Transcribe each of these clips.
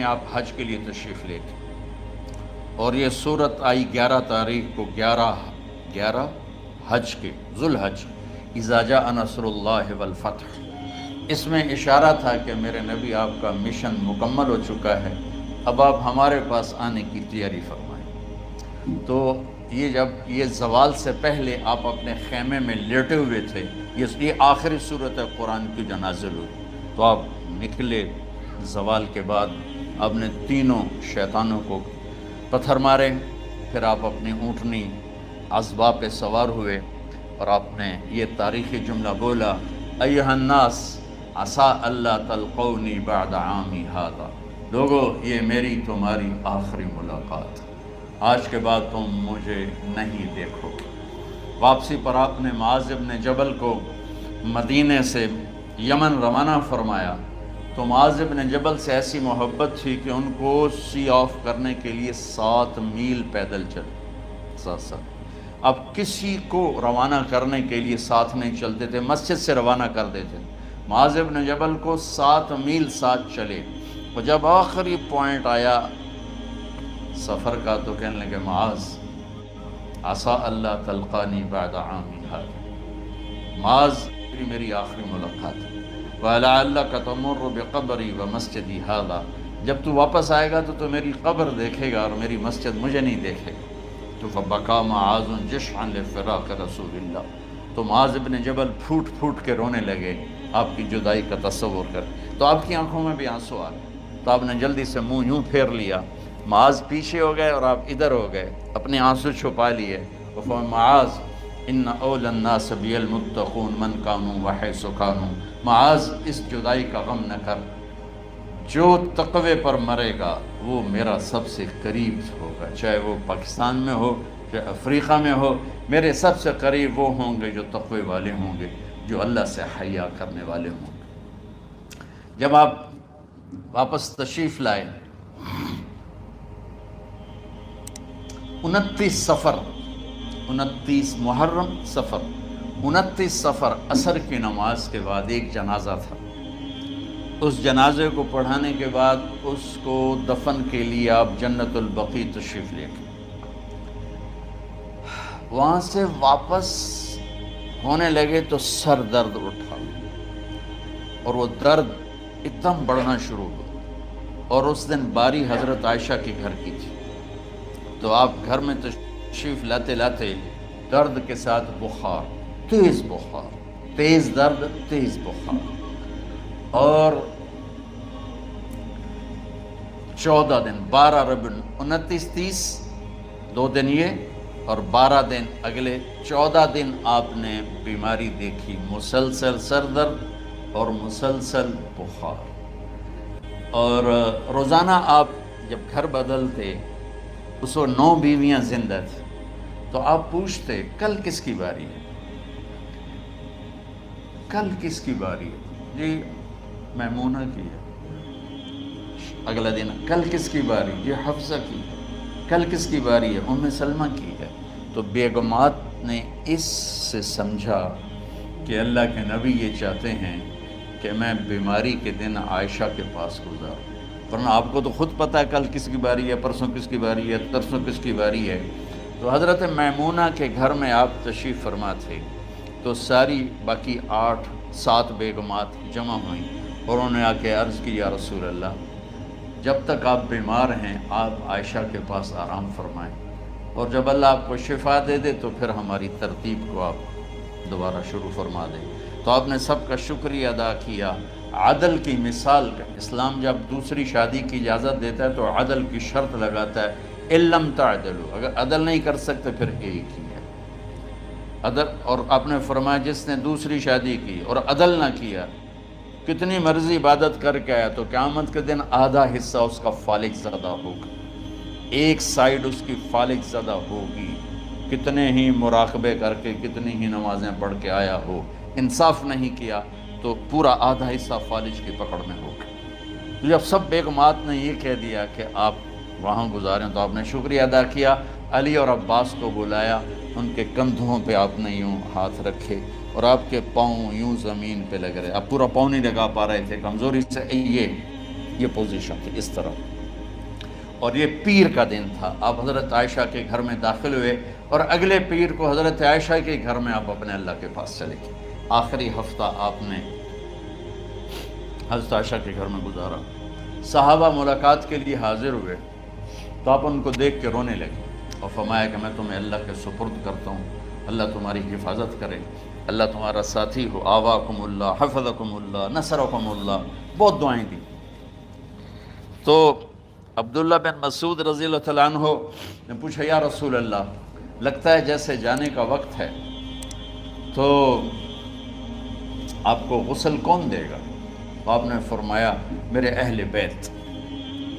آپ حج کے لیے تشریف لے کے، اور یہ صورت آئی 11 تاریخ کو، 11 حج کے، ذوالحج، اذا جاء نصر اللہ والفتح۔ اس میں اشارہ تھا کہ میرے نبی آپ کا مشن مکمل ہو چکا ہے، اب آپ ہمارے پاس آنے کی تیاری فرمائیں۔ تو یہ جب یہ زوال سے پہلے آپ اپنے خیمے میں لیٹے ہوئے تھے، یہ آخری صورت ہے قرآن کی جو نازل ہوئی، تو آپ نکلے زوال کے بعد، آپ نے تینوں شیطانوں کو پتھر مارے، پھر آپ اپنی اونٹنی عذبہ پہ سوار ہوئے اور آپ نے یہ تاریخی جملہ بولا، ایھا الناس عسیٰ اللہ تلقونی بعد عامی ھذا، لوگو یہ میری تمہاری آخری ملاقات، آج کے بعد تم مجھے نہیں دیکھو گے۔ واپسی پر آپ نے معاذ بن جبل کو مدینے سے یمن روانہ فرمایا، تو معاذ بن جبل سے ایسی محبت تھی کہ ان کو سی آف کرنے کے لیے 7 میل پیدل چلے، 7۔ اب کسی کو روانہ کرنے کے لیے ساتھ نہیں چلتے تھے، مسجد سے روانہ کر دیتے تھے، معاذ بن جبل کو 7 میل ساتھ چلے، اور جب آخری پوائنٹ آیا سفر کا تو کہنے لگے، معاذ عسیٰ اللہ تلقانی بعد عامی ھذا، معاذ میری آخری ملاقات ہے، وَلَعَلَّكَ تَمُرُّ بِقَبْرِي وَمَسْجِدِي ھذا، جب تو واپس آئے گا تو میری قبر دیکھے گا اور میری مسجد مجھے نہیں دیکھے گا۔ تو فَبَكَىٰ مُعَاذٌ جِشْعًا لِفِرَاقِ رسول اللہ، تو معاذ بن جبل پھوٹ پھوٹ کے رونے لگے آپ کی جدائی کا تصور کر، تو آپ کی آنکھوں میں بھی آنسو آ گئے، تو آپ نے جلدی سے منہ یوں پھیر لیا، معاذ پیچھے ہو گئے اور آپ ادھر ہو گئے، اپنے آنسو چھپا لیے، وَفَمَا معاذ ان اول الناس بی المتقون من کانوا وحیث کانوا، معاذ اس جدائی کا غم نہ کر، جو تقوی پر مرے گا وہ میرا سب سے قریب ہوگا، چاہے وہ پاکستان میں ہو چاہے افریقہ میں ہو، میرے سب سے قریب وہ ہوں گے جو تقوی والے ہوں گے، جو اللہ سے حیا کرنے والے ہوں گے۔ جب آپ واپس تشریف لائے، 29 صفر، 29 محرم صفر، 29 صفر عصر کی نماز کے بعد ایک جنازہ تھا، اس جنازے کو پڑھانے کے بعد اس کو دفن کے لیے آپ جنت البقیع تشریف لے گئے، وہاں سے واپس ہونے لگے تو سر درد اٹھا، اور وہ درد ایک دم بڑھنا شروع ہوا، اور اس دن باری حضرت عائشہ کے گھر کی تھی، تو آپ گھر میں تشریف لاتے لاتے درد کے ساتھ بخار، تیز بخار، تیز درد، تیز بخار، اور 14 دن، 12 ربیع، 29 30 2 دن یہ، اور 12 دن اگلے 14 دن آپ نے بیماری دیکھی، مسلسل سر درد اور مسلسل بخار، اور روزانہ آپ جب گھر بدلتے، اس وقت 9 بیویاں زندہ تھیں، تو آپ پوچھتے کل کس کی باری ہے، کل کس کی باری ہے، جی میمونہ کی ہے، اگلا دن کل کس کی باری، جی حفصہ کی ہے، کل کس کی باری ہے، ام سلمہ کی ہے۔ تو بیگمات نے اس سے سمجھا کہ اللہ کے نبی یہ چاہتے ہیں کہ میں بیماری کے دن عائشہ کے پاس گزاروں، ورنہ آپ کو تو خود پتہ ہے کل کس کی باری ہے، پرسوں کس کی باری ہے، ترسوں کس کی باری ہے۔ تو حضرت میمونہ کے گھر میں آپ تشریف فرما تھے، تو ساری باقی 7 بیگمات جمع ہوئیں، اور انہوں نے آ کے عرض کی، یا رسول اللہ، جب تک آپ بیمار ہیں آپ عائشہ کے پاس آرام فرمائیں، اور جب اللہ آپ کو شفا دے دے تو پھر ہماری ترتیب کو آپ دوبارہ شروع فرما دیں۔ تو آپ نے سب کا شکریہ ادا کیا، عدل کی مثال کا، اسلام جب دوسری شادی کی اجازت دیتا ہے تو عدل کی شرط لگاتا ہے، اِن لَمْ تَعْدِلُوا، اگر عدل نہیں کر سکتے پھر ایک ہی ہے عدل، اور آپ نے فرمایا جس نے دوسری شادی کی اور عدل نہ کیا، کتنی مرضی عبادت کر کے آیا تو قیامت کے دن آدھا حصہ اس کا فالق زدہ ہوگا، ایک سائیڈ اس کی فالق زدہ ہوگی، کتنے ہی مراقبے کر کے کتنی ہی نمازیں پڑھ کے آیا ہو، انصاف نہیں کیا تو پورا آدھا حصہ فالج کی پکڑ میں ہوگا۔ جب سب بیگمات نے یہ کہہ دیا کہ آپ وہاں گزاریں تو آپ نے شکریہ ادا کیا، علی اور عباس کو بلایا، ان کے کندھوں پہ آپ نے یوں ہاتھ رکھے اور آپ کے پاؤں یوں زمین پہ لگ رہے، آپ پورا پاؤں نہیں لگا پا رہے تھے کمزوری سے، یہ پوزیشن تھی اس طرح۔ اور یہ پیر کا دن تھا. آپ حضرت عائشہ کے گھر میں داخل ہوئے اور اگلے پیر کو حضرت عائشہ کے گھر میں آپ اپنے اللہ کے پاس چلے گئے. آخری ہفتہ آپ نے حضرت عائشہ کے گھر میں گزارا. صحابہ ملاقات کے لیے حاضر ہوئے تو آپ ان کو دیکھ کے رونے لگے اور فرمایا کہ میں تمہیں اللہ کے سپرد کرتا ہوں، اللہ تمہاری حفاظت کرے، اللہ تمہارا ساتھی ہو، آواکم اللہ، حفظکم اللہ، نصرکم اللہ. بہت دعائیں دی. تو عبداللہ بن مسعود رضی اللہ تعالیٰ عنہ نے پوچھا یا رسول اللہ، لگتا ہے جیسے جانے کا وقت ہے، تو آپ کو غسل کون دے گا؟ آپ نے فرمایا میرے اہل بیت.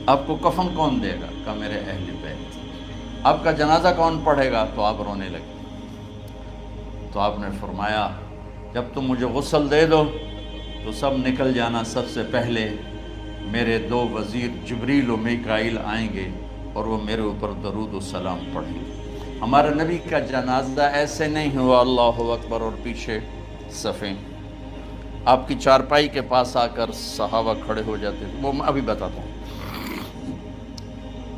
آپ کو کفن کون دے گا؟ کہا میرے اہل بیت. آپ کا جنازہ کون پڑھے گا؟ تو آپ رونے لگے. تو آپ نے فرمایا جب تم مجھے غسل دے دو تو سب نکل جانا، سب سے پہلے میرے 2 وزیر جبریل و میکائیل آئیں گے اور وہ میرے اوپر درود و سلام پڑھیں گے. ہمارے نبی کا جنازہ ایسے نہیں ہوا اللہ اکبر اور پیچھے صفیں. آپ کی چارپائی کے پاس آ کر صحابہ کھڑے ہو جاتے تھے، وہ میں ابھی بتاتا ہوں.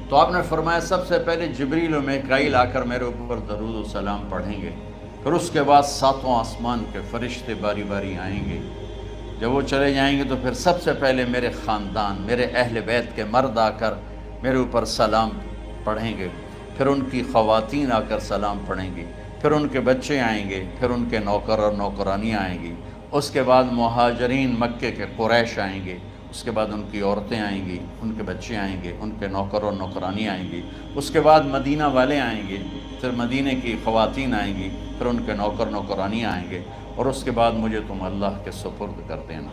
تو آپ نے فرمایا سب سے پہلے جبریل و میکائیل آ کر میرے اوپر درود و سلام پڑھیں گے، پھر اس کے بعد 7 آسمان کے فرشتے باری باری آئیں گے. جب وہ چلے جائیں گے تو پھر سب سے پہلے میرے خاندان، میرے اہل بیت کے مرد آ کر میرے اوپر سلام پڑھیں گے، پھر ان کی خواتین آ کر سلام پڑھیں گی، پھر ان کے بچے آئیں گے، پھر ان کے نوکر اور نوکرانی آئیں گی، اس کے بعد مہاجرین مکے کے قریش آئیں گے، اس کے بعد ان کی عورتیں آئیں گی، ان کے بچے آئیں گے، ان کے نوکر اور نوکرانی آئیں گی، اس کے بعد مدینہ والے آئیں گے، پھر مدینہ کی خواتین آئیں گی، پھر ان کے نوکر نوکرانی آئیں گے، اور اس کے بعد مجھے تم اللہ کے سپرد کر دینا.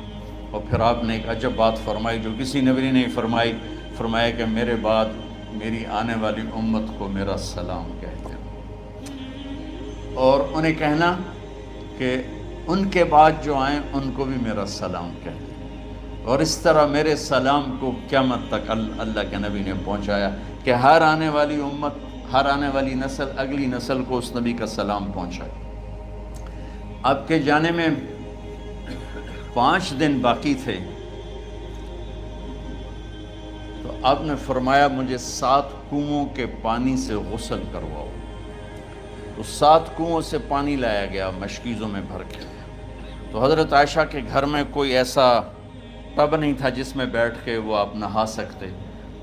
اور پھر آپ نے ایک عجب بات فرمائی جو کسی نبی نے نہیں فرمائی. فرمایا کہ میرے بعد میری آنے والی امت کو میرا سلام کہہ دینا، اور انہیں کہنا کہ ان کے بعد جو آئیں ان کو بھی میرا سلام کہہ دینا. اور اس طرح میرے سلام کو قیامت تک اللہ کے نبی نے پہنچایا کہ ہر آنے والی امت، ہر آنے والی نسل، اگلی نسل کو اس نبی کا سلام پہنچائے. آپ کے جانے میں 5 دن باقی تھے تو آپ نے فرمایا مجھے 7 کنووں کے پانی سے غسل کرواؤ. تو 7 کنووں سے پانی لایا گیا مشکیزوں میں بھر کے. تو حضرت عائشہ کے گھر میں کوئی ایسا ٹب نہیں تھا جس میں بیٹھ کے وہ آپ نہا سکتے،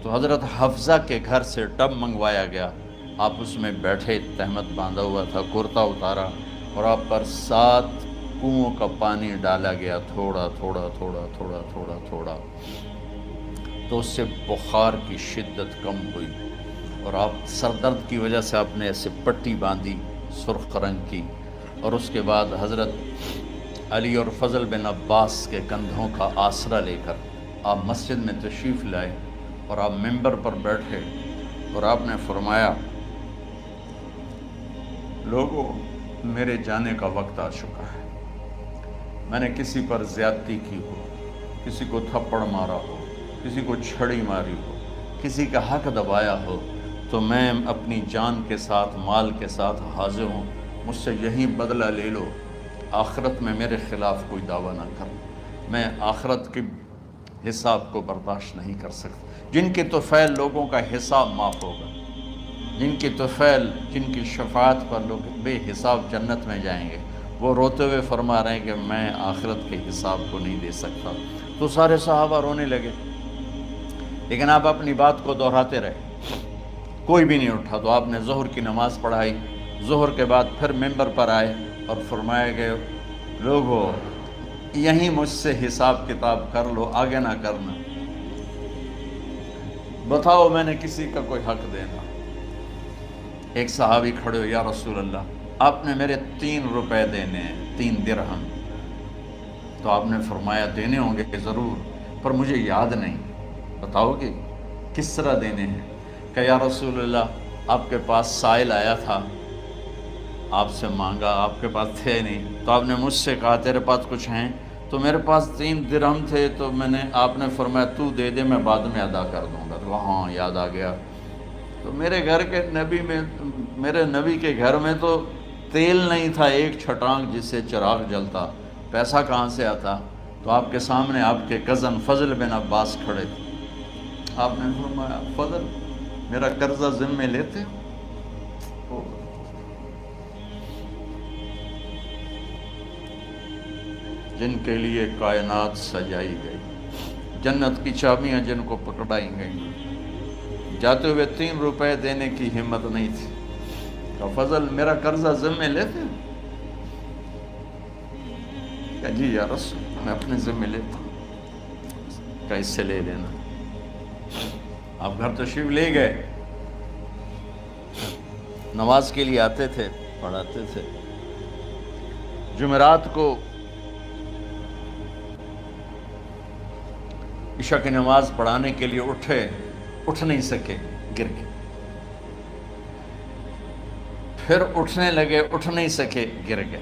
تو حضرت حفصہ کے گھر سے ٹب منگوایا گیا. آپ اس میں بیٹھے، تہمت باندھا ہوا تھا، کرتا اتارا اور آپ پر 7 کنووں کا پانی ڈالا گیا، تھوڑا تھوڑا تھوڑا تھوڑا تھوڑا تھوڑا. تو اس سے بخار کی شدت کم ہوئی اور آپ سر درد کی وجہ سے آپ نے ایسے پٹی باندھی سرخ رنگ کی. اور اس کے بعد حضرت علی اور فضل بن عباس کے کندھوں کا آسرا لے کر آپ مسجد میں تشریف لائے اور آپ ممبر پر بیٹھے اور آپ نے فرمایا لوگوں، میرے جانے کا وقت آ چکا ہے. میں نے کسی پر زیادتی کی ہو، کسی کو تھپڑ مارا ہو، کسی کو چھڑی ماری ہو، کسی کا حق دبایا ہو، تو میں اپنی جان کے ساتھ، مال کے ساتھ حاضر ہوں. مجھ سے یہیں بدلہ لے لو، آخرت میں میرے خلاف کوئی دعویٰ نہ کر. میں آخرت کے حساب کو برداشت نہیں کر سکتا. جن کے طفیل لوگوں کا حساب معاف ہوگا، جن کی طفیل، جن کی شفاعت پر لوگ بے حساب جنت میں جائیں گے، وہ روتے ہوئے فرما رہے ہیں کہ میں آخرت کے حساب کو نہیں دے سکتا. تو سارے صحابہ رونے لگے، لیکن آپ اپنی بات کو دہراتے رہے، کوئی بھی نہیں اٹھا. تو آپ نے ظہر کی نماز پڑھائی. ظہر کے بعد پھر ممبر پر آئے اور فرمایا کہ لوگوں، یہیں مجھ سے حساب کتاب کر لو، آگے نہ کرنا. بتاؤ میں نے کسی کا کوئی حق دینا؟ ایک صحابی کھڑے ہو، یا رسول اللہ آپ نے میرے 3 روپے دینے ہیں، 3 درہم. تو آپ نے فرمایا دینے ہوں گے کہ ضرور، پر مجھے یاد نہیں، بتاؤ کہ کس طرح دینے ہیں؟ کہ یا رسول اللہ آپ کے پاس سائل آیا تھا، آپ سے مانگا، آپ کے پاس تھے نہیں، تو آپ نے مجھ سے کہا تیرے پاس کچھ ہیں؟ تو میرے پاس 3 درہم تھے، تو آپ نے فرمایا تو دے دے، میں بعد میں ادا کر دوں گا. تو ہاں یاد آ گیا. تو میرے گھر کے نبی میں، میرے نبی کے گھر میں تو تیل نہیں تھا 1 چھٹانگ جس سے چراغ جلتا، پیسہ کہاں سے آتا؟ تو آپ کے سامنے آپ کے کزن فضل بن عباس کھڑے تھے. آپ نے فرمایا فضل میرا قرضہ ذمے لیتے ہو؟ جن کے لیے کائنات سجائی گئی، جنت کی چابیاں جن کو پکڑائی گئیں، جاتے ہوئے 3 روپے دینے کی ہمت نہیں تھی، کہ فضل میرا قرضہ ذمے لیتے ہو؟ کہ جی یا رسول میں اپنے ذمے لیتا ہوں، کہ اس سے لے لینا۔ آپ گھر تشریف لے گئے، نماز کے لیے آتے تھے، پڑھاتے تھے۔ جمعرات کو عشاء کی نماز پڑھانے کے لیے اٹھ نہیں سکے، گر گئے۔ پھر اٹھنے لگے، اٹھ نہیں سکے، گر گئے۔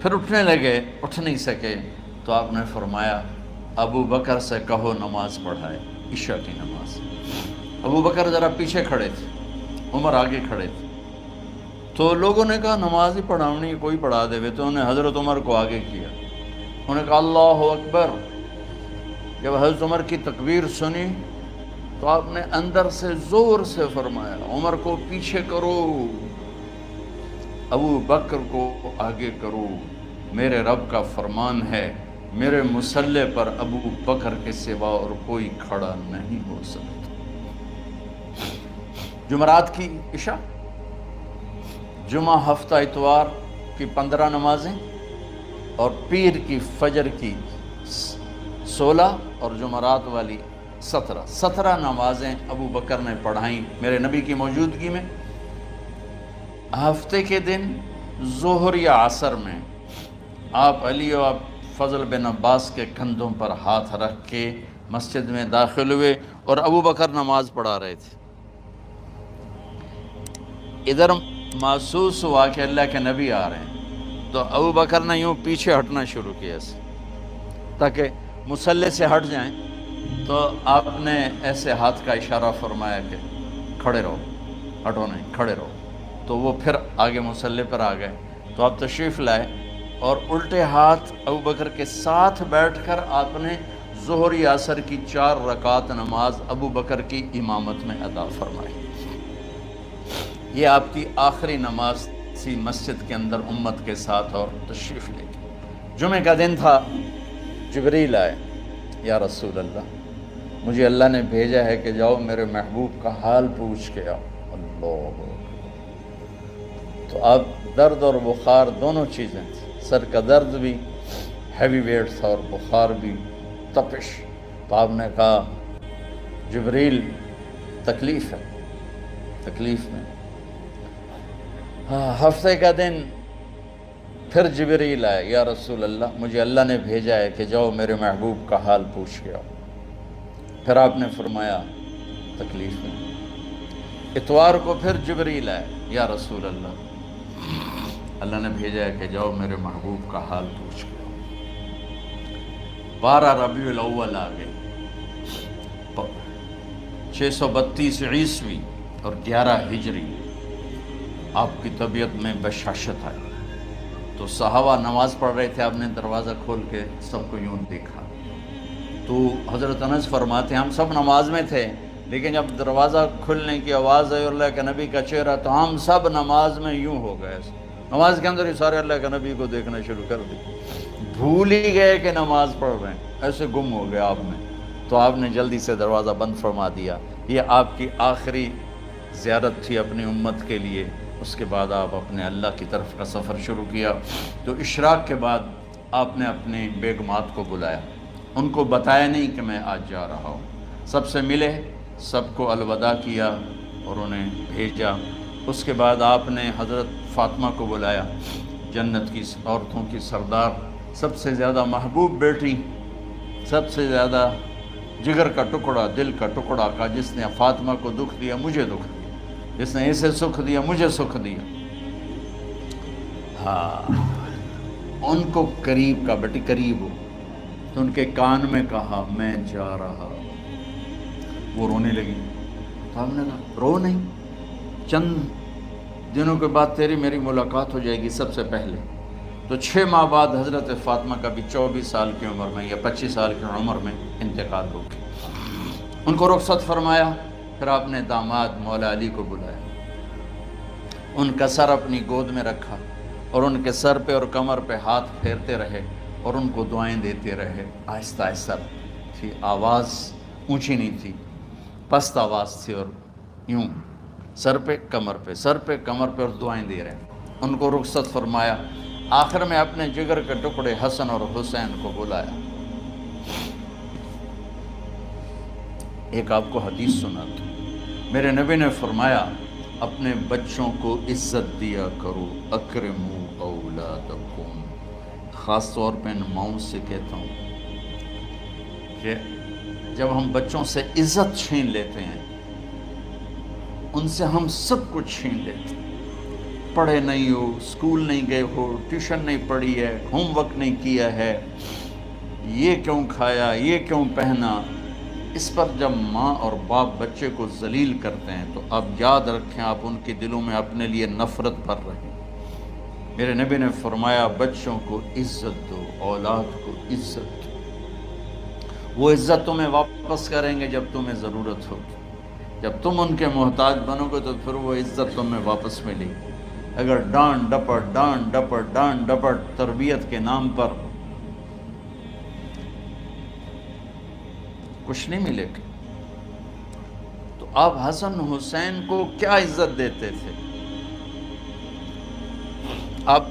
پھر اٹھنے لگے، اٹھ نہیں سکے، تو آپ نے فرمایا ابو بکر سے کہو نماز پڑھائے، عشاء کی نماز۔ ابو بکر ذرا پیچھے کھڑے تھے، عمر آگے کھڑے تھے، تو لوگوں نے کہا نماز ہی پڑھاونی، کوئی پڑھا دے، تو انہوں نے حضرت عمر کو آگے کیا۔ انہوں نے کہا اللہ اکبر۔ جب حضرت عمر کی تکبیر سنی تو آپ نے اندر سے زور سے فرمایا عمر کو پیچھے کرو، ابو بکر کو آگے کرو، میرے رب کا فرمان ہے میرے مصلی پر ابو بکر کے سوا اور کوئی کھڑا نہیں ہو سکتا۔ جمعرات کی عشاء، جمعہ ہفتہ اتوار کی 15 نمازیں اور پیر کی فجر کی 16 اور جمعرات والی 17 نمازیں ابو بکر نے پڑھائیں میرے نبی کی موجودگی میں۔ ہفتے کے دن ظہر یا عصر میں آپ علی و آپ فضل بن عباس کے کندھوں پر ہاتھ رکھ کے مسجد میں داخل ہوئے اور ابو بکر نماز پڑھا رہے تھے۔ ادھر محسوس ہوا کہ اللہ کے نبی آ رہے ہیں، تو ابو بکر نے یوں پیچھے ہٹنا شروع کیا ایسے تاکہ مصلی سے ہٹ جائیں، تو آپ نے ایسے ہاتھ کا اشارہ فرمایا کہ کھڑے رہو، ہٹو نہیں، کھڑے رہو۔ تو وہ پھر آگے مصلی پر آ گئے، تو آپ تشریف لائے اور الٹے ہاتھ ابو بکر کے ساتھ بیٹھ کر آپ نے ظہر یا عصر کی 4 رکعت نماز ابو بکر کی امامت میں ادا فرمائی۔ یہ آپ کی آخری نماز تھی مسجد کے اندر امت کے ساتھ، اور تشریف لے گئے۔ جمعہ کا دن تھا، جبریل آئے، یا رسول اللہ مجھے اللہ نے بھیجا ہے کہ جاؤ میرے محبوب کا حال پوچھ کے آؤ۔ اللہ، تو اب درد اور بخار دونوں چیزیں تھیں، سر کا درد بھی ہیوی ویٹ تھا اور بخار بھی، تپش۔ تو آپ نے کہا جبریل تکلیف ہے، تکلیف میں۔ ہفتے کا دن پھر جبریل آئے، یا رسول اللہ مجھے اللہ نے بھیجا ہے کہ جاؤ میرے محبوب کا حال پوچھ کے آؤ۔ پھر آپ نے فرمایا تکلیف میں۔ اتوار کو پھر جبریل آئے، یا رسول اللہ اللہ نے بھیجا ہے کہ جاؤ میرے محبوب کا حال پوچھ کے آؤ۔ 12 ربیع الاول آ گئی، 632 عیسوی اور 11 ہجری۔ آپ کی طبیعت میں بشاشت آئی، تو صحابہ نماز پڑھ رہے تھے، آپ نے دروازہ کھول کے سب کو یوں دیکھا۔ تو حضرت انس فرماتے ہیں ہم سب نماز میں تھے، لیکن جب دروازہ کھلنے کی آواز آئی اور اللہ کے نبی کا چہرہ، تو ہم سب نماز میں یوں ہو گئے، نماز کے اندر ہی سارے اللہ کے نبی کو دیکھنا شروع کر دی، بھول ہی گئے کہ نماز پڑھ رہے ہیں، ایسے گم ہو گئے آپ میں۔ تو آپ نے جلدی سے دروازہ بند فرما دیا۔ یہ آپ کی آخری زیارت تھی اپنی امت کے لیے۔ اس کے بعد آپ اپنے اللہ کی طرف کا سفر شروع کیا۔ تو اشراق کے بعد آپ نے اپنی بیگمات کو بلایا، ان کو بتایا نہیں کہ میں آج جا رہا ہوں، سب سے ملے، سب کو الوداع کیا اور انہیں بھیجا۔ اس کے بعد آپ نے حضرت فاطمہ کو بلایا، جنت کی عورتوں کی سردار، سب سے زیادہ محبوب بیٹی، سب سے زیادہ جگر کا ٹکڑا، دل کا ٹکڑا، کا جس نے فاطمہ کو دکھ دیا مجھے دکھ دیا، جس نے اسے سکھ دیا مجھے سکھ دیا۔ ہاں، ان کو قریب کا، بیٹی قریب ہو، تو ان کے کان میں کہا میں جا رہا۔ وہ رونے لگی، تو ہم نے کہا رو نہیں، چند دنوں کے بعد تیری میری ملاقات ہو جائے گی سب سے پہلے۔ تو 6 ماہ بعد حضرت فاطمہ کا بھی 24 سال کی عمر میں یا 25 سال کی عمر میں انتقال ہو گیا۔ ان کو رخصت فرمایا، پھر آپ نے داماد مولا علی کو بلایا، ان کا سر اپنی گود میں رکھا اور ان کے سر پہ اور کمر پہ ہاتھ پھیرتے رہے اور ان کو دعائیں دیتے رہے۔ آہستہ آہستہ تھی، آواز اونچی نہیں تھی، پست آواز تھی، اور یوں سر پہ کمر پہ سر پہ کمر پہ اور دعائیں دے رہے ہیں۔ ان کو رخصت فرمایا، آخر میں اپنے جگر کے ٹکڑے حسن اور حسین کو بلایا۔ ایک آپ کو حدیث سناتا ہوں، میرے نبی نے فرمایا اپنے بچوں کو عزت دیا کرو، اکرموا اولادکم۔ خاص طور پہ ان ماؤں سے کہتا ہوں کہ جب ہم بچوں سے عزت چھین لیتے ہیں، ان سے ہم سب کچھ چھین لیتے ہیں۔ پڑھے نہیں ہو، اسکول نہیں گئے ہو، ٹیوشن نہیں پڑھی ہے، ہوم ورک نہیں کیا ہے، یہ کیوں کھایا، یہ کیوں پہنا، اس پر جب ماں اور باپ بچے کو ذلیل کرتے ہیں تو آپ یاد رکھیں آپ ان کے دلوں میں اپنے لیے نفرت بھر رہے ہیں۔ میرے نبی نے فرمایا بچوں کو عزت دو، اولاد کو عزت دو۔ وہ عزت تمہیں واپس کریں گے جب تمہیں ضرورت ہوگی۔ جب تم ان کے محتاج بنو گے تو پھر وہ عزت تمہیں واپس ملے گی۔ اگر ڈانٹ ڈپٹ تربیت کے نام پر کچھ نہیں ملے گا، تو آپ حسن حسین کو کیا عزت دیتے تھے؟ آپ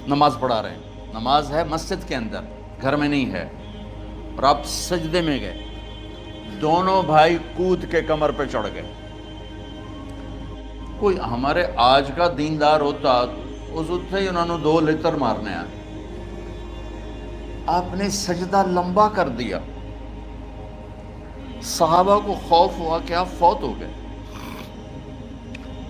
نماز پڑھا رہے ہیں، نماز ہے مسجد کے اندر، گھر میں نہیں ہے، اور آپ سجدے میں گئے، دونوں بھائی کود کے کمر پہ چڑھ گئے۔ کوئی ہمارے آج کا دیندار ہوتا اس وقت ہی انہوں نے 2 لتر مارنے آئے، آپ نے سجدہ لمبا کر دیا۔ صحابہ کو خوف ہوا کہ آپ فوت ہو گئے۔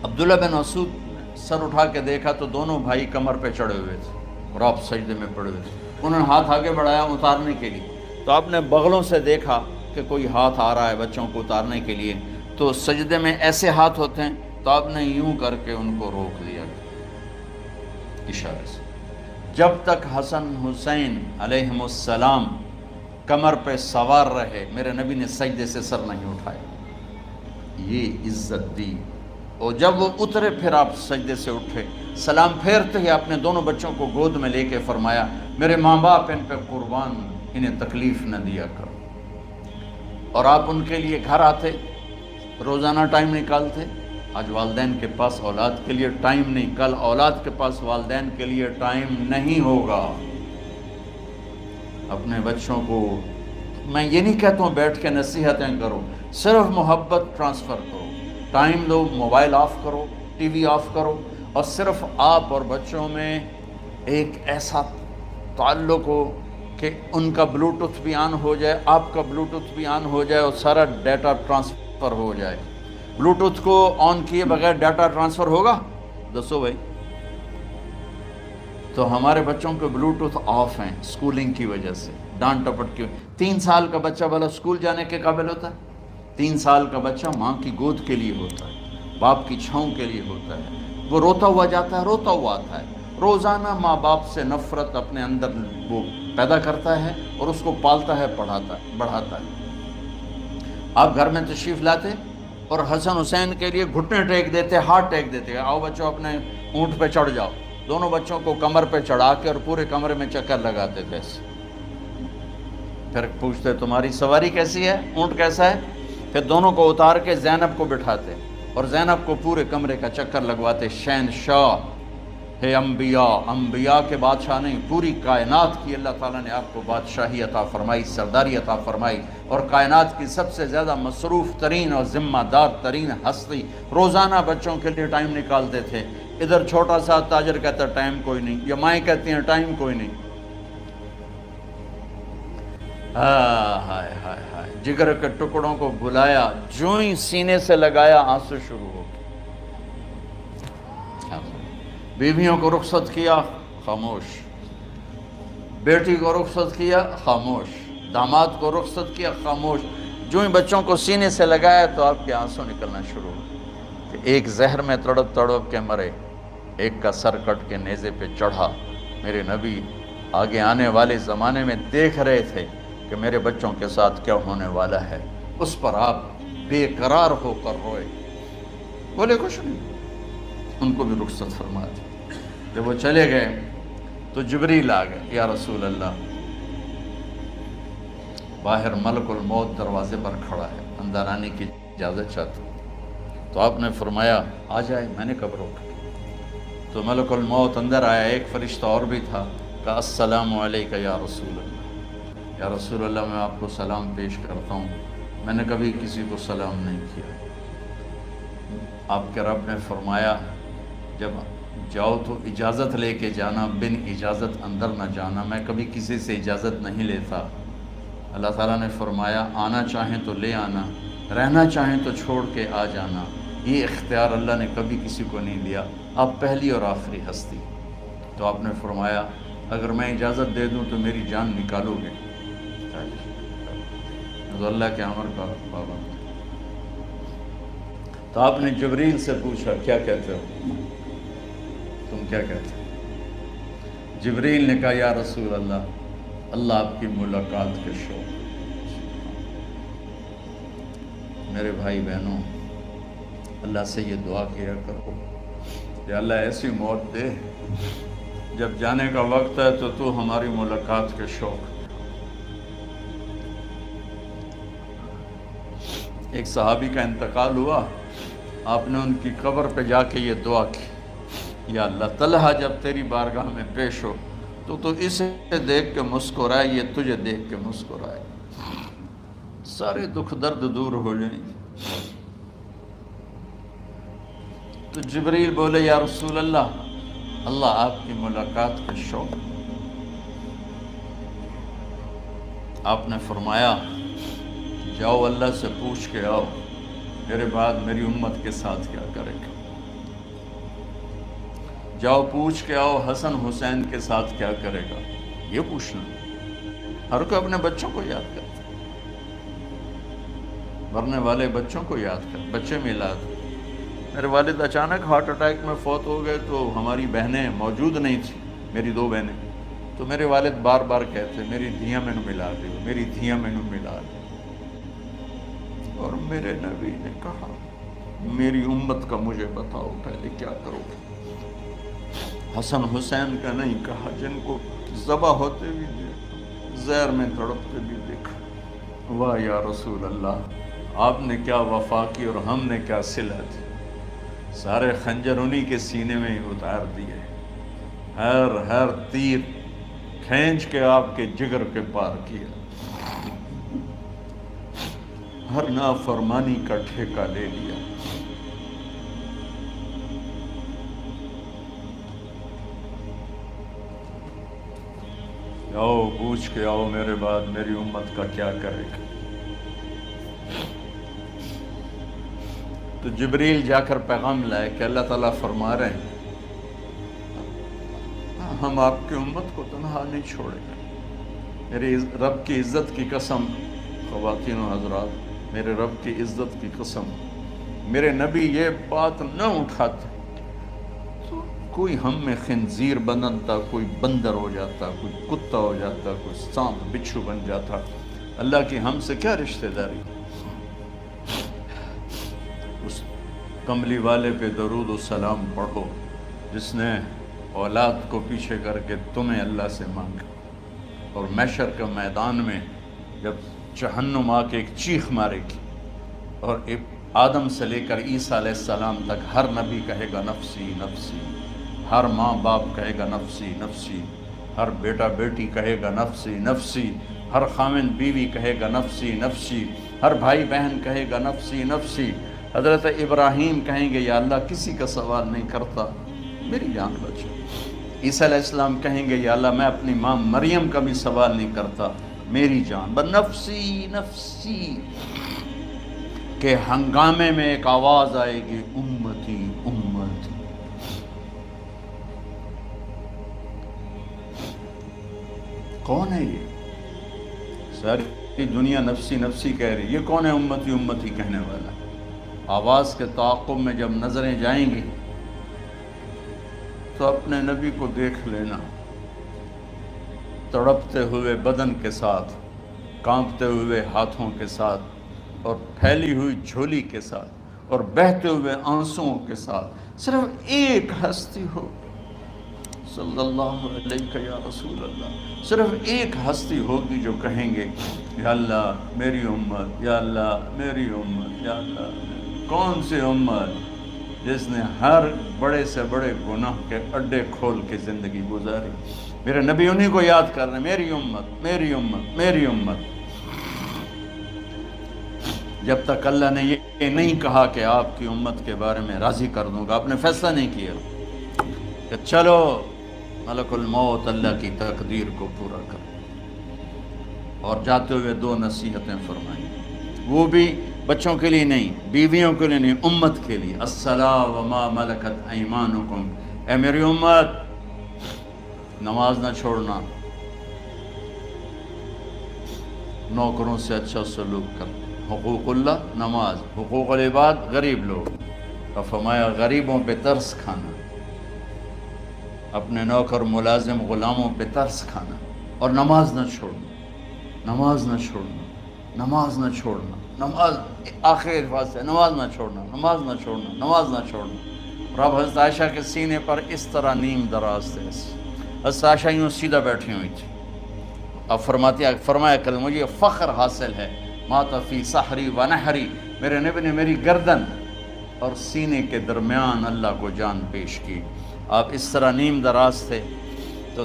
عبداللہ بن مسعود نے سر اٹھا کے دیکھا تو دونوں بھائی کمر پہ چڑھے ہوئے تھے اور آپ سجدے میں پڑے ہوئے تھے۔ انہوں نے ہاتھ آگے بڑھایا اتارنے کے لیے، تو آپ نے بغلوں سے دیکھا کہ کوئی ہاتھ آ رہا ہے بچوں کو اتارنے کے لیے، تو سجدے میں ایسے ہاتھ ہوتے ہیں، تو آپ نے یوں کر کے ان کو روک دیا اشارے سے۔ جب تک حسن حسین علیہم السلام کمر پہ سوار رہے میرے نبی نے سجدے سے سر نہیں اٹھایا، یہ عزت دی۔ اور جب وہ اترے پھر آپ سجدے سے اٹھے، سلام پھیرتے ہی آپ نے دونوں بچوں کو گود میں لے کے فرمایا میرے ماں باپ ان پہ قربان، انہیں تکلیف نہ دیا کرو۔ اور آپ ان کے لیے گھر آتے، روزانہ ٹائم نکالتے۔ آج والدین کے پاس اولاد کے لیے ٹائم نہیں، کل اولاد کے پاس والدین کے لیے ٹائم نہیں ہوگا۔ اپنے بچوں کو میں یہ نہیں کہتا ہوں بیٹھ کے نصیحتیں کرو، صرف محبت ٹرانسفر کرو، ٹائم دو، موبائل آف کرو، ٹی وی آف کرو، اور صرف آپ اور بچوں میں ایک ایسا تعلق ہو کہ ان کا بلوٹوتھ بھی آن ہو جائے، آپ کا بلوٹوتھ بھی آن ہو جائے، اور سارا ڈیٹا ٹرانسفر ہو جائے۔ بلوٹوتھ کو آن کیے بغیر ڈیٹا ٹرانسفر ہوگا؟ دسو بھائی۔ تو ہمارے بچوں کے بلوٹوتھ آف ہیں سکولنگ کی وجہ سے، ڈانٹ ٹپٹ کی۔ 3 سال کا بچہ بھلا سکول جانے کے قابل ہوتا ہے؟ 3 سال کا بچہ ماں کی گود کے لیے ہوتا ہے، باپ کی چھاؤں کے لیے ہوتا ہے، وہ روتا ہوا جاتا ہے، روتا ہوا آتا ہے۔ روزانہ ماں باپ سے نفرت اپنے اندر وہ پیدا کرتا ہے اور اس کو پالتا ہے، بڑھاتا ہے۔ آپ گھر میں تشریف لاتے اور حسن حسین کے لیے گھٹنے ٹیک دیتے، ہاتھ ٹیک دیتے، آؤ بچوں اپنے اونٹ پہ چڑھ جاؤ۔ دونوں بچوں کو کمر پہ چڑھا کے اور پورے کمرے میں چکر لگاتے تھے ایسے۔ پھر پوچھتے تمہاری سواری کیسی ہے، اونٹ کیسا ہے؟ پھر دونوں کو اتار کے زینب کو بٹھاتے اور زینب کو پورے کمرے کا چکر لگواتے۔ شہنشاہ ہے انبیاء، انبیاء کے بادشاہ نہیں، پوری کائنات کی اللہ تعالیٰ نے آپ کو بادشاہی عطا فرمائی، سرداری عطا فرمائی، اور کائنات کی سب سے زیادہ مصروف ترین اور ذمہ دار ترین ہستی روزانہ بچوں کے لیے ٹائم نکالتے تھے۔ ادھر چھوٹا سا تاجر کہتا ہے ٹائم کوئی نہیں، یا مائیں کہتی ہیں ٹائم کوئی نہیں۔ ہائے ہائے ہائے، جگر کے ٹکڑوں کو بلایا، جو ہی سینے سے لگایا آنسو شروع ہو گئے۔ بیویوں کو رخصت کیا، خاموش۔ بیٹی کو رخصت کیا، خاموش۔ داماد کو رخصت کیا، خاموش۔ جو ہی بچوں کو سینے سے لگایا تو آپ کے آنسو نکلنا شروع ہو گئے۔ ایک زہر میں تڑپ تڑپ کے مرے، ایک کا سر کٹ کے نیزے پہ چڑھا۔ میرے نبی آگے آنے والے زمانے میں دیکھ رہے تھے کہ میرے بچوں کے ساتھ کیا ہونے والا ہے، اس پر آپ بے قرار ہو کر روئے، بولے کچھ نہیں، ان کو بھی رخصت فرما دی۔ جب وہ چلے گئے تو جبریل آ گئے، یا رسول اللہ باہر ملک الموت دروازے پر کھڑا ہے، اندر آنے کی اجازت چاہتا ہوں۔ تو آپ نے فرمایا آ جائے، میں نے کب روکا؟ تو ملک الموت اندر آیا، ایک فرشتہ اور بھی تھا، کہا السلام علیکہ یا رسول اللہ، یا رسول اللہ میں آپ کو سلام پیش کرتا ہوں، میں نے کبھی کسی کو سلام نہیں کیا۔ آپ کے رب نے فرمایا جب جاؤ تو اجازت لے کے جانا، بن اجازت اندر نہ جانا، میں کبھی کسی سے اجازت نہیں لیتا۔ اللہ تعالیٰ نے فرمایا آنا چاہیں تو لے آنا، رہنا چاہیں تو چھوڑ کے آ جانا، یہ اختیار اللہ نے کبھی کسی کو نہیں دیا، آپ پہلی اور آخری ہستی۔ تو آپ نے فرمایا اگر میں اجازت دے دوں تو میری جان نکالو گے؟ تو اللہ کے امر کا پابند۔ تو آپ نے جبریل سے پوچھا کیا کہتے ہو، تم کیا کہتے ہو؟ جبریل نے کہا یا رسول اللہ اللہ آپ کی ملاقات کے شوق۔ میرے بھائی بہنوں، اللہ سے یہ دعا کیا کرو کہ اللہ ایسی موت دے جب جانے کا وقت ہے تو ہماری ملاقات کے شوق۔ ایک صحابی کا انتقال ہوا، آپ نے ان کی قبر پہ جا کے یہ دعا کی، یا اللہ طلحہ جب تیری بارگاہ میں پیش ہو تو اسے دیکھ کے مسکرائے، یہ تجھے دیکھ کے مسکرائے، سارے دکھ درد دور ہو جائیں۔ تو جبریل بولے یا رسول اللہ اللہ آپ کی ملاقات کے شوق۔ آپ نے فرمایا جاؤ اللہ سے پوچھ کے آؤ میرے بعد میری امت کے ساتھ کیا کرے گا، جاؤ پوچھ کے آؤ حسن حسین کے ساتھ کیا کرے گا، یہ پوچھنا۔ ہر کوئی اپنے بچوں کو یاد کرتا، مرنے والے بچوں کو یاد کر، بچے میلاد۔ میرے والد اچانک ہارٹ اٹیک میں فوت ہو گئے تو ہماری بہنیں موجود نہیں تھیں، میری 2 بہنیں، تو میرے والد بار بار کہتے میری دھیاں میں نو ملا دیو، میری دھیاں میں نو ملا دیو۔ اور میرے نبی نے کہا میری امت کا مجھے بتاؤ پہلے کیا کرو گے؟ حسن حسین کا نہیں کہا، جن کو ذبح ہوتے بھی دیکھا، زہر میں تڑپتے بھی دیکھا۔ واہ یا رسول اللہ، آپ نے کیا وفا کی اور ہم نے کیا صلہ دی، سارے خنجر انہی کے سینے میں ہی اتار دیے، ہر تیر کھینچ کے آپ کے جگر کے پار کیا، ہر نافرمانی کا ٹھیکہ لے لیا۔ آؤ پوچھ کے آؤ میرے بعد میری امت کا کیا کرے گا۔ تو جبریل جا کر پیغام لائے کہ اللہ تعالیٰ فرما رہے ہیں ہم آپ کی امت کو تنہا نہیں چھوڑیں گے۔ میرے رب کی عزت کی قسم، خواتین و حضرات، میرے رب کی عزت کی قسم، میرے نبی یہ بات نہ اٹھاتے تو کوئی ہم میں خنزیر بنتا، کوئی بندر ہو جاتا، کوئی کتا ہو جاتا، کوئی سانپ بچھو بن جاتا۔ اللہ کی ہم سے کیا رشتہ داری؟ اس کملی والے پہ درود و سلام پڑھو جس نے اولاد کو پیچھے کر کے تمہیں اللہ سے مانگا، اور محشر کے میدان میں جب جہنم آ کے ایک چیخ مارے گی اور آدم سے لے کر عیسیٰ علیہ السلام تک ہر نبی کہے گا نفسی نفسی، ہر ماں باپ کہے گا نفسی نفسی، ہر بیٹا بیٹی کہے گا نفسی نفسی، ہر خامن بیوی کہے گا نفسی نفسی، ہر بھائی بہن کہے گا نفسی نفسی۔ حضرت ابراہیم کہیں گے یا اللہ کسی کا سوال نہیں کرتا، میری جان بچے۔ عیسیٰ علیہ السلام کہیں گے یا اللہ میں اپنی ماں مریم کا بھی سوال نہیں کرتا، میری جان بس نفسی نفسی کے ہنگامے میں ایک آواز آئے گی امتی امتی۔ کون ہے یہ؟ ساری دنیا نفسی نفسی کہہ رہی، یہ کون ہے امتی امتی کہنے والا؟ آواز کے تعاقب میں جب نظریں جائیں گی تو اپنے نبی کو دیکھ لینا، تڑپتے ہوئے بدن کے ساتھ، کانپتے ہوئے ہاتھوں کے ساتھ، اور پھیلی ہوئی جھولی کے ساتھ اور بہتے ہوئے آنسوؤں کے ساتھ صرف ایک ہستی ہو، صلی اللہ علیہ یا رسول اللہ، صرف ایک ہستی ہوگی جو کہیں گے یا اللہ میری امت، یا اللہ میری امت، یا اللہ کون سی امت جس نے ہر بڑے سے بڑے گناہ کے اڈے کھول کے زندگی گزاری. میرے نبی انہی کو یاد کر رہے ہیں، میری امت میری امت میری امت. جب تک اللہ نے یہ نہیں کہا کہ آپ کی امت کے بارے میں راضی کر دوں گا، آپ نے فیصلہ نہیں کیا کہ چلو ملک الموت اللہ کی تقدیر کو پورا کر. اور جاتے ہوئے دو نصیحتیں فرمائیں، وہ بھی بچوں کے لیے نہیں، بیویوں کے لیے نہیں، امت کے لیے. الصلاۃ وما ملکت ایمانکم، اے میری امت نماز نہ چھوڑنا، نوکروں سے اچھا سلوک کر. حقوق اللہ نماز، حقوق العباد غریب لوگ، اور فرمایا غریبوں پہ ترس کھانا، اپنے نوکر ملازم غلاموں پہ ترس کھانا، اور نماز نہ چھوڑنا، نماز نہ چھوڑنا، نماز نہ چھوڑنا، نماز آخر الفاظ سے نماز نہ چھوڑنا، نماز نہ چھوڑنا، نماز نہ چھوڑنا. اور اب حضرت عائشہ کے سینے پر اس طرح نیم دراز تھے. حضرت عائشہ یوں سیدھا بیٹھی ہوئی تھی. اب فرمایا کل مجھے فخر حاصل ہے، مات فی سحری و نحری، میرے نبی نے میری گردن اور سینے کے درمیان اللہ کو جان پیش کی. آپ اس طرح نیم دراز تھے. تو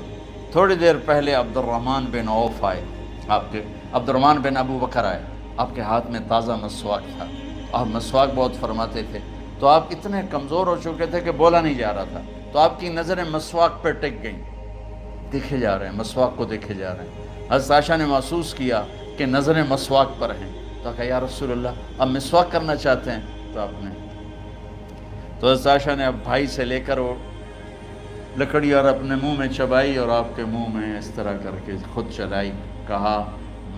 تھوڑی دیر پہلے عبد الرحمن بن عوف آئے، آپ کے عبد الرحمن بن ابو بکر آئے، آپ کے ہاتھ میں تازہ مسواک تھا، آپ مسواک بہت فرماتے تھے. تو آپ اتنے کمزور ہو چکے تھے کہ بولا نہیں جا رہا تھا، تو آپ کی نظریں مسواک پہ ٹک گئیں، دیکھے جا رہے ہیں، مسواک کو دیکھے جا رہے ہیں. حضرت عائشہ نے محسوس کیا کہ نظریں مسواک پر ہیں، تو کہا یا رسول اللہ اب مسواک کرنا چاہتے ہیں. تو آپ نے تو حضرت عائشہ نے اب بھائی سے لے کر وہ لکڑی اور اپنے منہ میں چبائی اور آپ کے منہ میں اس طرح کر کے خود چلائی. کہا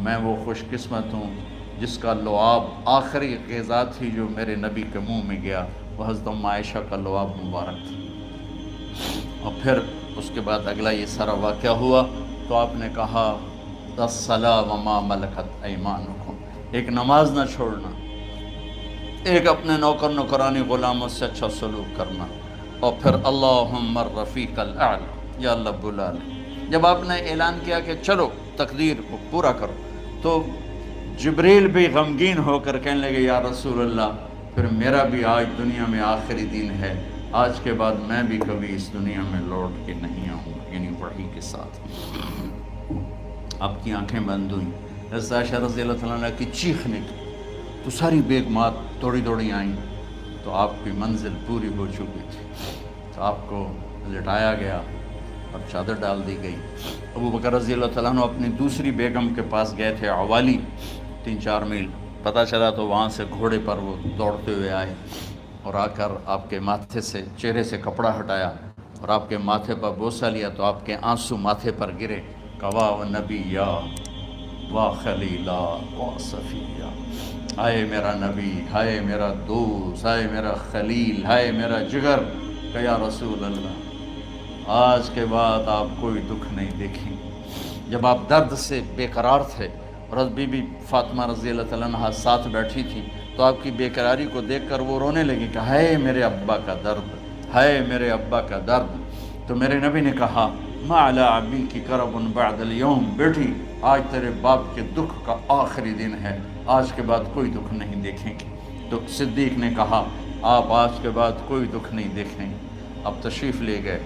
میں وہ خوش قسمت ہوں جس کا لعاب آخری غذا تھی جو میرے نبی کے منہ میں گیا، وہ حضرت ام عائشہ کا لعاب مبارک تھا. اور پھر اس کے بعد اگلا یہ سارا واقعہ ہوا. تو آپ نے کہا الصلاۃ وما ملکت ایمانکم، ایک نماز نہ چھوڑنا، ایک اپنے نوکر نوکرانی غلاموں سے اچھا سلوک کرنا، اور پھر اللہم الرفیق الاعلی، یا اللہ بلا لے. جب آپ نے اعلان کیا کہ چلو تقدیر کو پورا کرو، تو جبریل بھی غمگین ہو کر کہنے لگے یا رسول اللہ پھر میرا بھی آج دنیا میں آخری دن ہے، آج کے بعد میں بھی کبھی اس دنیا میں لوٹ کے نہیں آؤں گا، یعنی وحی کے ساتھ. آپ کی آنکھیں بند ہوئیں. حضرت عائشہ رضی اللہ تعالیٰ عنہ کی چیخ نکلی تو ساری بیگمات دوڑی دوڑی آئیں. تو آپ کی منزل پوری ہو چکی تھی. تو آپ کو لٹایا گیا اور چادر ڈال دی گئی. ابو بکر رضی اللہ تعالیٰ عنہ اپنی دوسری بیگم کے پاس گئے تھے، عوالی، 3-4 میل. پتہ چلا تو وہاں سے گھوڑے پر وہ دوڑتے ہوئے آئے اور آ کر آپ کے ماتھے سے چہرے سے کپڑا ہٹایا اور آپ کے ماتھے پر بوسہ لیا. تو آپ کے آنسو ماتھے پر گرے. کوا و نبی یا وا خلیلا وا صفیہ، ہائے میرا نبی، ہائے میرا دوست، ہائے میرا خلیل، ہائے میرا جگر. کہ یا رسول اللہ آج کے بعد آپ کوئی دکھ نہیں دیکھیں. جب آپ درد سے بے قرار تھے اور بی بی فاطمہ رضی اللہ تعالیٰ عنہ ساتھ بیٹھی تھی، تو آپ کی بے قراری کو دیکھ کر وہ رونے لگی کہ ہائے میرے ابا کا درد، ہائے میرے ابا کا درد. تو میرے نبی نے کہا ما علی ابی کی کرب بعد اليوم، بیٹی آج تیرے باپ کے دکھ کا آخری دن ہے، آج کے بعد کوئی دکھ نہیں دیکھیں گے. تو صدیق نے کہا آپ آج کے بعد کوئی دکھ نہیں دیکھیں گے. اب تشریف لے گئے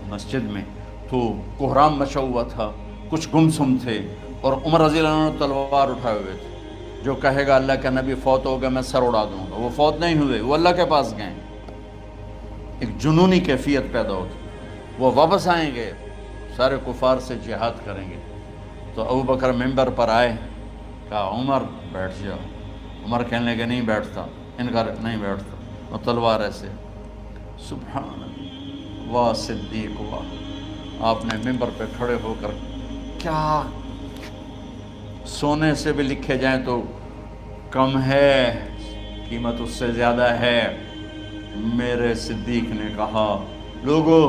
مسجد میں تو کوہرام مچا ہوا تھا، کچھ گمسم تھے، اور عمر رضی اللہ عنہ تلوار اٹھائے ہوئے تھے. جو کہے گا اللہ کا نبی فوت ہو گیا میں سر اڑا دوں گا، وہ فوت نہیں ہوئے، وہ اللہ کے پاس گئے. ایک جنونی کیفیت پیدا ہوتی، وہ واپس آئیں گے، سارے کفار سے جہاد کریں گے. تو ابو بکر ممبر پر آئے، کہا عمر بیٹھ جاؤ. عمر کہنے لگے نہیں بیٹھتا، انکار نہیں بیٹھتا. اور تلوار ایسے سبحان اللہ واہ صدیق واہ. آپ نے ممبر پہ کھڑے ہو کر کیا سونے سے بھی لکھے جائیں تو کم ہے، قیمت اس سے زیادہ ہے. میرے صدیق نے کہا لوگو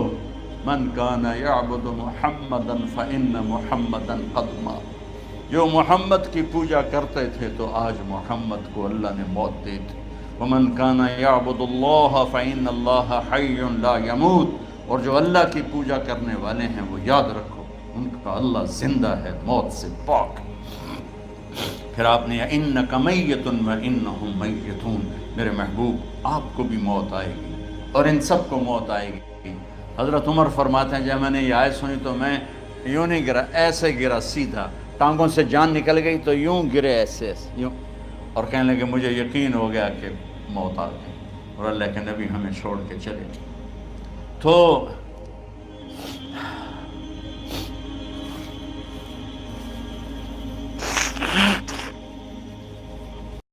من کان یعبد محمدا فإن محمدا قد مات، جو محمد کی پوجا کرتے تھے تو آج محمد کو اللہ نے موت دے دی۔ وَمَنْ كَانَ يَعْبُدُ اللَّهَ فَإِنَّ اللَّهَ حَيٌّ لَا يَمُوتُ، اور جو اللہ کی پوجا کرنے والے ہیں وہ یاد رکھو ان کا اللہ زندہ ہے، موت سے پاک۔ پھر آپ نے اِنَّكَ مَيِّتٌ وَإِنَّهُمْ مَيِّتُونَ، میرے محبوب آپ کو بھی موت آئے گی اور ان سب کو موت آئے گی۔ حضرت عمر فرماتے ہیں جب میں نے یہ آیت سنی تو میں یوں نہیں گرا، ایسے گرا سیدھا، ٹانگوں سے جان نکل گئی تو یوں گرے ایسے یوں، اور کہنے لگے مجھے یقین ہو گیا کہ موت آ گئی اور اللہ کے نبی ہمیں چھوڑ کے چلے۔ تو